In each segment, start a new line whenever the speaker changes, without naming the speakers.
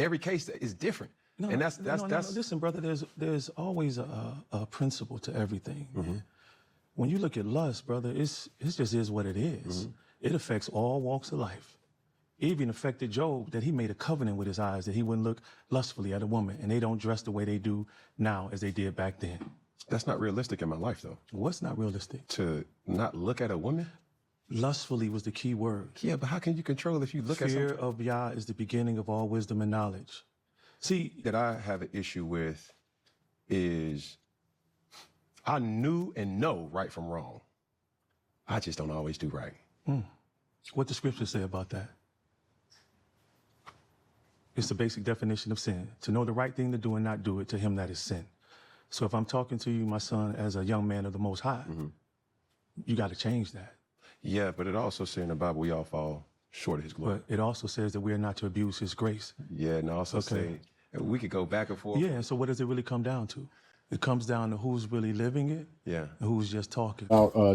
every case is different.
No,
and that's
no. Listen, brother, there's always a principle to everything. Man. When you look at lust, brother, it just is what it is. It affects all walks of life. It even affected Job, that he made a covenant with his eyes that he wouldn't look lustfully at a woman, and they don't dress the way they do now as they did back then.
That's not realistic in my life, though.
What's not realistic?
To not look at a woman?
Lustfully was the key word.
Yeah, but how can you control if you look at something?
Fear of Yah is the beginning of all wisdom and knowledge. See,
that I have an issue with is I knew and know right from wrong. I just don't always do right.
what the scriptures say about that? It's the basic definition of sin. To know the right thing to do and not do it, to him that is sin. So if I'm talking to you, my son, as a young man of the Most High, you got to change that.
Yeah, but it also says in the Bible we all fall short of his glory.
But it also says that we are not to abuse his grace.
Yeah, and also say we could go back and forth.
Yeah, and so what does it really come down to? It comes down to who's really living it
Yeah.
and who's just talking.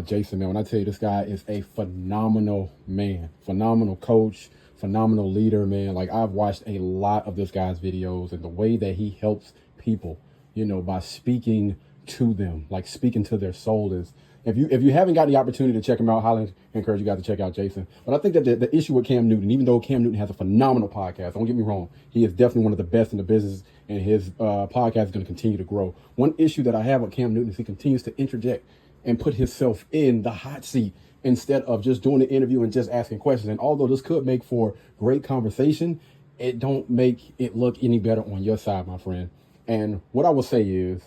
Jason, man, when I tell you this guy is a phenomenal man, phenomenal coach, phenomenal leader, man. Like, I've watched a lot of this guy's videos, and the way that he helps people, you know, by speaking to them, like speaking to their soul is, if you haven't got the opportunity to check him out, highly encourage you guys to check out Jason. But I think that the issue with Cam Newton, even though Cam Newton has a phenomenal podcast, don't get me wrong, he is definitely one of the best in the business, and his podcast is going to continue to grow. One issue that I have with Cam Newton is he continues to interject and put himself in the hot seat instead of just doing the interview and just asking questions. And although this could make for great conversation, it don't make it look any better on your side, my friend. And what I will say is,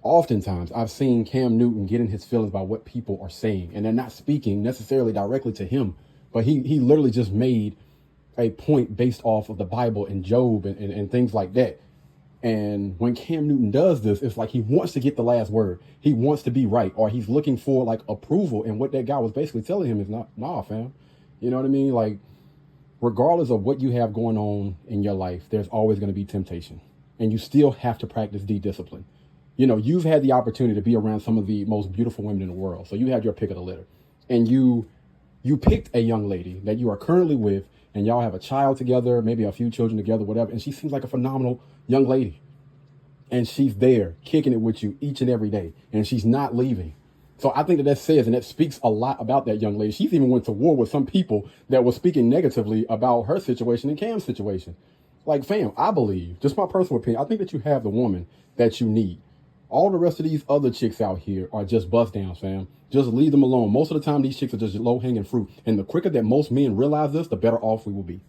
oftentimes I've seen Cam Newton get in his feelings about what people are saying, and they're not speaking necessarily directly to him, but he literally just made a point based off of the Bible and Job and things like that. And when Cam Newton does this, it's like he wants to get the last word. He wants to be right, or he's looking for like approval. And what that guy was basically telling him is nah, fam. You know what I mean? Like, regardless of what you have going on in your life, there's always going to be temptation, and you still have to practice discipline. You know, you've had the opportunity to be around some of the most beautiful women in the world. So you had your pick of the litter, and you picked a young lady that you are currently with, and y'all have a child together, maybe a few children together, whatever. And she seems like a phenomenal young lady, and she's there kicking it with you each and every day, and she's not leaving. So I think that says, and that speaks a lot about that young lady. She's even went to war with some people that were speaking negatively about her situation and Cam's situation. Like, fam, I believe, just my personal opinion, I think that you have the woman that you need. All the rest of these other chicks out here are just bust downs, fam. Just leave them alone. Most of the time, these chicks are just low-hanging fruit. And the quicker that most men realize this, the better off we will be.